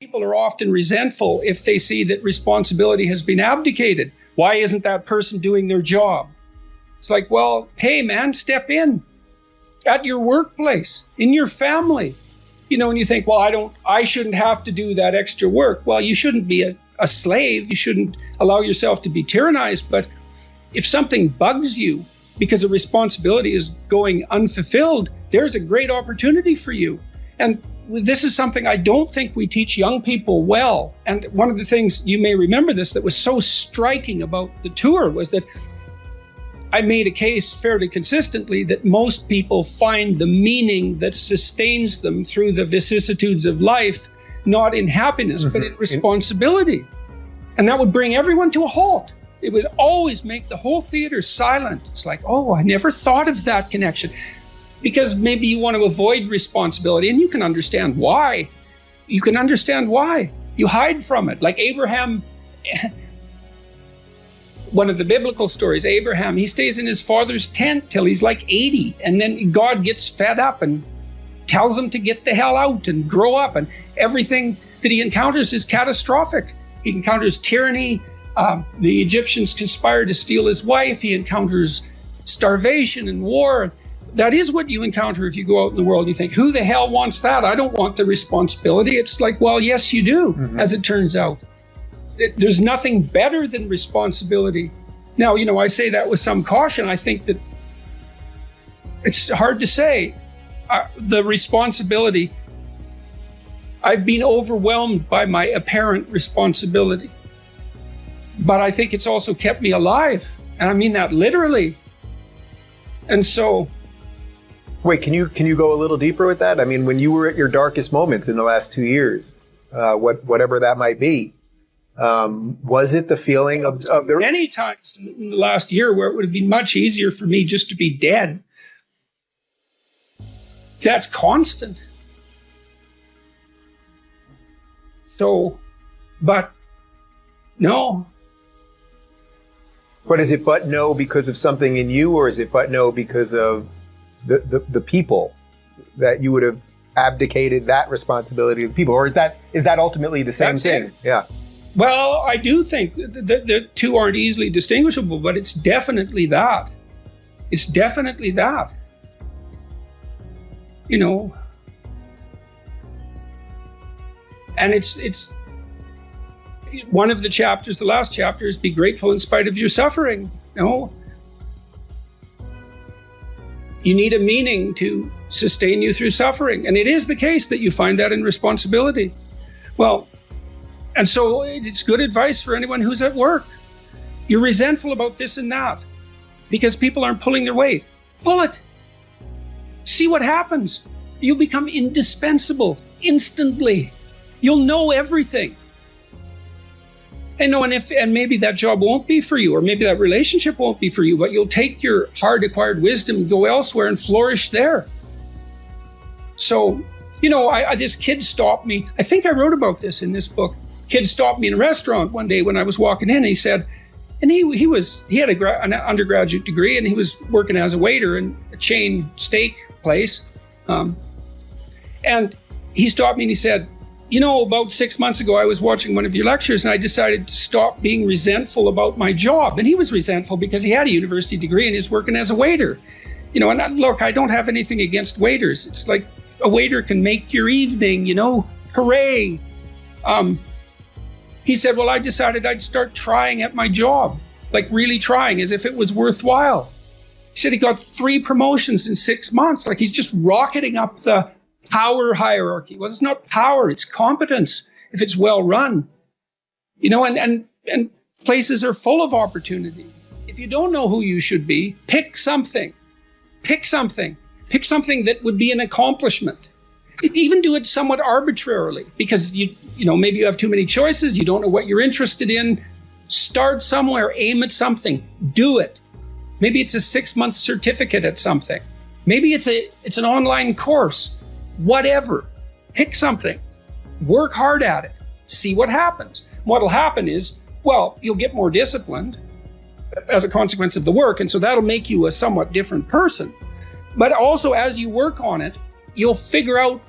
People are often resentful if they see that responsibility has been abdicated. Why isn't that person doing their job? It's like, well, hey, man, step in at your workplace, in your family. And you think, well, I shouldn't have to do that extra work. Well, you shouldn't be a slave. You shouldn't allow yourself to be tyrannized. But if something bugs you because a responsibility is going unfulfilled, there's a great opportunity for you. And this is something I don't think we teach young people well. And one of the things, you may remember this, that was so striking about the tour was that I made a case fairly consistently that most people find the meaning that sustains them through the vicissitudes of life, not in happiness, but in responsibility. And that would bring everyone to a halt. It would always make the whole theater silent. It's like, oh, I never thought of that connection. Because maybe you want to avoid responsibility, and you can understand why. You can understand why. You hide from it. Like Abraham, one of the biblical stories, Abraham, he stays in his father's tent till he's like 80. And then God gets fed up and tells him to get the hell out and grow up. And everything that he encounters is catastrophic. He encounters tyranny. The Egyptians conspire to steal his wife. He encounters starvation and war. That is what you encounter if you go out in the world. You think, who the hell wants that? I don't want the responsibility. It's like, well, yes, you do, as it turns out. There's nothing better than responsibility. Now, I say that with some caution. I think that it's hard to say. The responsibility, I've been overwhelmed by my apparent responsibility. But I think it's also kept me alive. And I mean that literally. And so... Wait, can you go a little deeper with that? I mean, when you were at your darkest moments in the last 2 years, whatever that might be, was it the feeling of the... Many times in the last year where it would have been much easier for me just to be dead. That's constant. So, but no. But is it but no because of something in you, or is it but no because of the people that you would have abdicated that responsibility of the people? Or is that ultimately the same thing? It. Yeah. Well, I do think that the two aren't easily distinguishable, but it's definitely that. It's definitely that. And it's one of the chapters, the last chapter, is be grateful in spite of your suffering. You need a meaning to sustain you through suffering. And it is the case that you find that in responsibility. Well, and so it's good advice for anyone who's at work. You're resentful about this and that because people aren't pulling their weight. Pull it. See what happens. You'll become indispensable instantly. You'll know everything. And maybe that job won't be for you, or maybe that relationship won't be for you, but you'll take your hard-acquired wisdom and go elsewhere and flourish there. So, this kid stopped me. I think I wrote about this in this book. Kid stopped me in a restaurant one day when I was walking in. And he said, and he had an undergraduate degree, and he was working as a waiter in a chain steak place. And he stopped me and he said, about 6 months ago, I was watching one of your lectures and I decided to stop being resentful about my job. And he was resentful because he had a university degree and he's working as a waiter. And look, I don't have anything against waiters. It's like a waiter can make your evening, hooray. He said, well, I decided I'd start trying at my job, like really trying as if it was worthwhile. He said he got 3 promotions in 6 months. Like he's just rocketing up the power hierarchy. Well, it's not power, it's competence if it's well run. And places are full of opportunity. If you don't know who you should be, pick something. Pick something. Pick something that would be an accomplishment. Even do it somewhat arbitrarily because maybe you have too many choices, you don't know what you're interested in. Start somewhere, aim at something, do it. Maybe it's a 6-month certificate at something. Maybe it's an online course. Whatever. Pick something. Work hard at it. See what happens. What'll happen is, well, you'll get more disciplined as a consequence of the work, and so that'll make you a somewhat different person. But also, as you work on it, you'll figure out,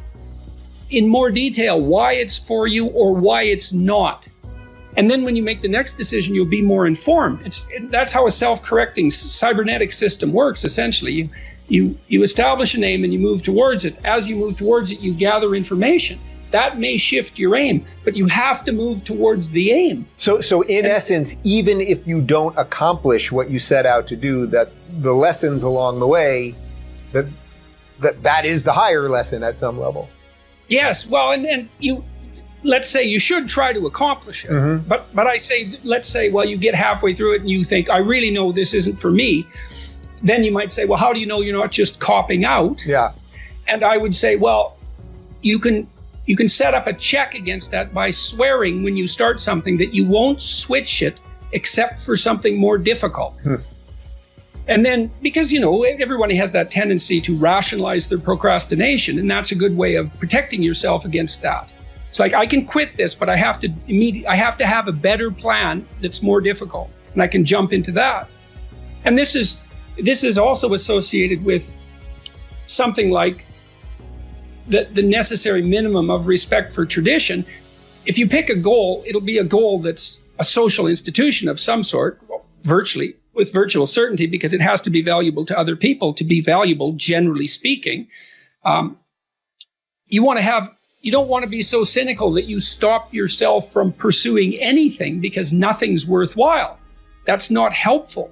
in more detail why it's for you or why it's not. And then when you make the next decision, you'll be more informed. That's how a self-correcting cybernetic system works, essentially. You establish an aim and you move towards it. As you move towards it, you gather information. That may shift your aim, but you have to move towards the aim. So in essence, even if you don't accomplish what you set out to do, that the lessons along the way, that is the higher lesson at some level. Yes, well, and you, let's say you should try to accomplish it. Mm-hmm. But I say, let's say, well, you get halfway through it and you think, I really know this isn't for me. Then you might say, well, how do you know you're not just copping out? Yeah. And I would say, well, you can set up a check against that by swearing when you start something that you won't switch it except for something more difficult. And then, because, everyone has that tendency to rationalize their procrastination, and that's a good way of protecting yourself against that. It's like, I can quit this, but I have to have a better plan that's more difficult, and I can jump into that. And this is also associated with something like the necessary minimum of respect for tradition. If you pick a goal, it'll be a goal that's a social institution of some sort, virtually, with virtual certainty, because it has to be valuable to other people to be valuable, generally speaking. You don't want to be so cynical that you stop yourself from pursuing anything because nothing's worthwhile. That's not helpful.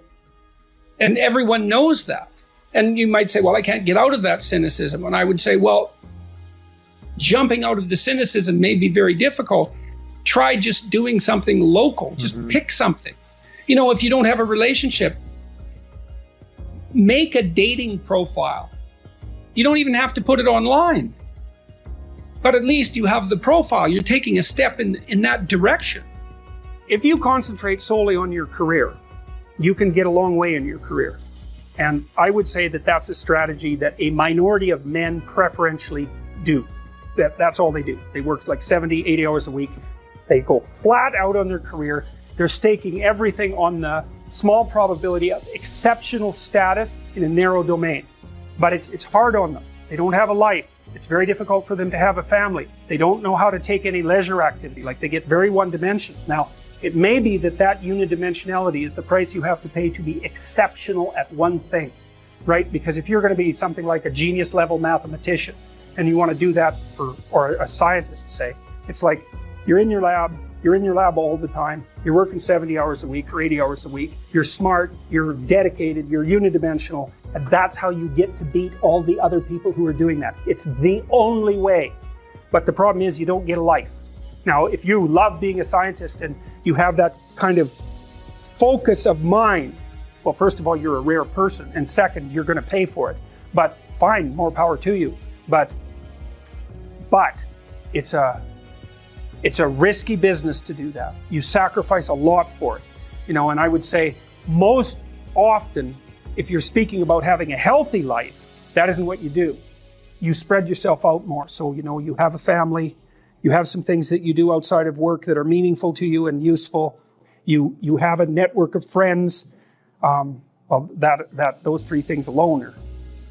And everyone knows that. And you might say, well, I can't get out of that cynicism. And I would say, well, jumping out of the cynicism may be very difficult. Try just doing something local. Just pick something. If you don't have a relationship, make a dating profile. You don't even have to put it online. But at least you have the profile. You're taking a step in that direction. If you concentrate solely on your career, you can get a long way in your career. And I would say that that's a strategy that a minority of men preferentially do. That's all they do. They work like 70, 80 hours a week. They go flat out on their career. They're staking everything on the small probability of exceptional status in a narrow domain. But it's hard on them. They don't have a life. It's very difficult for them to have a family. They don't know how to take any leisure activity. Like, they get very one-dimensional. Now, it may be that unidimensionality is the price you have to pay to be exceptional at one thing, right? Because if you're going to be something like a genius-level mathematician, and you want to do that or a scientist, say, it's like you're in your lab all the time, you're working 70 hours a week or 80 hours a week, you're smart, you're dedicated, you're unidimensional, and that's how you get to beat all the other people who are doing that. It's the only way. But the problem is you don't get a life. Now, if you love being a scientist and you have that kind of focus of mind, well, first of all, you're a rare person, and second, you're going to pay for it. But fine, more power to you. But it's a risky business to do that. You sacrifice a lot for it. And I would say most often, if you're speaking about having a healthy life, that isn't what you do. You spread yourself out more. So, you have a family, you have some things that you do outside of work that are meaningful to you and useful. You have a network of friends. Those 3 things alone, or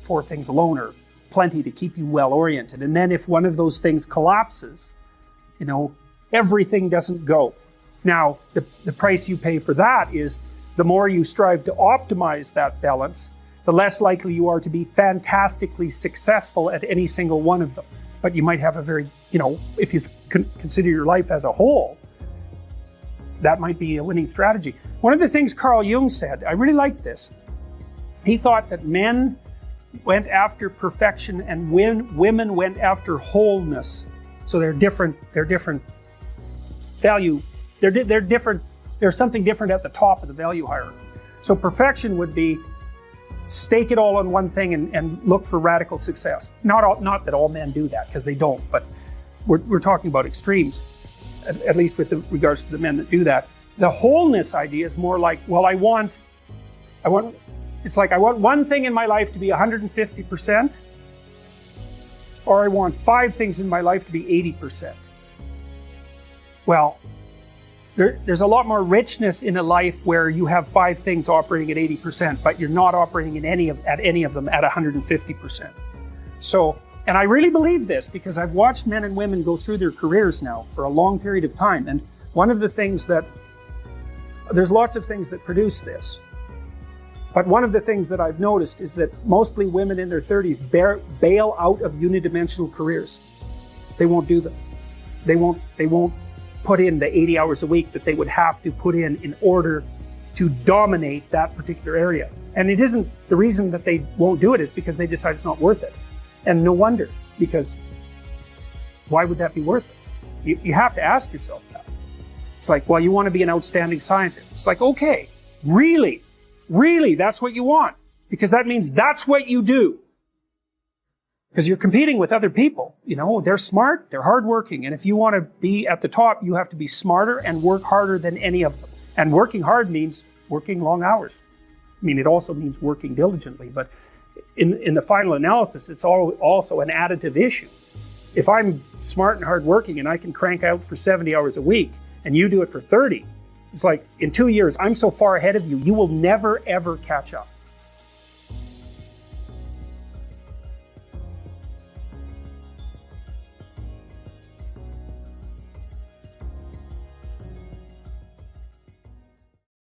4 things alone, are plenty to keep you well oriented. And then if one of those things collapses, everything doesn't go. Now, the price you pay for that is the more you strive to optimize that balance, the less likely you are to be fantastically successful at any single one of them. But you might have a very, if you consider your life as a whole, that might be a winning strategy. One of the things Carl Jung said, I really liked this. He thought that men went after perfection and women went after wholeness. So they're different value. They're different. There's something different at the top of the value hierarchy. So perfection would be stake it all on one thing and look for radical success. Not that all men do that, because they don't, but we're talking about extremes, at least with regards to the men that do that. The wholeness idea is more like, well, I want one thing in my life to be 150%, or I want 5 things in my life to be 80%. Well, there's a lot more richness in a life where you have 5 things operating at 80%, but you're not operating at any of them at 150%. So And I really believe this because I've watched men and women go through their careers now for a long period of time. And one of the things that, there's lots of things that produce this. But one of the things that I've noticed is that mostly women in their 30s bail out of unidimensional careers. They won't do them. They won't put in the 80 hours a week that they would have to put in order to dominate that particular area. And it isn't, the reason that they won't do it is because they decide it's not worth it. And no wonder, because why would that be worth it? You have to ask yourself that. It's like, well, you want to be an outstanding scientist. It's like, okay, really, that's what you want? Because that means that's what you do. Because you're competing with other people. You know, they're smart, they're hardworking. And if you want to be at the top, you have to be smarter and work harder than any of them. And working hard means working long hours. I mean, it also means working diligently, but in the final analysis, it's also an additive issue. If I'm smart and hardworking and I can crank out for 70 hours a week and you do it for 30, it's like in 2 years, I'm so far ahead of you, you will never, ever catch up.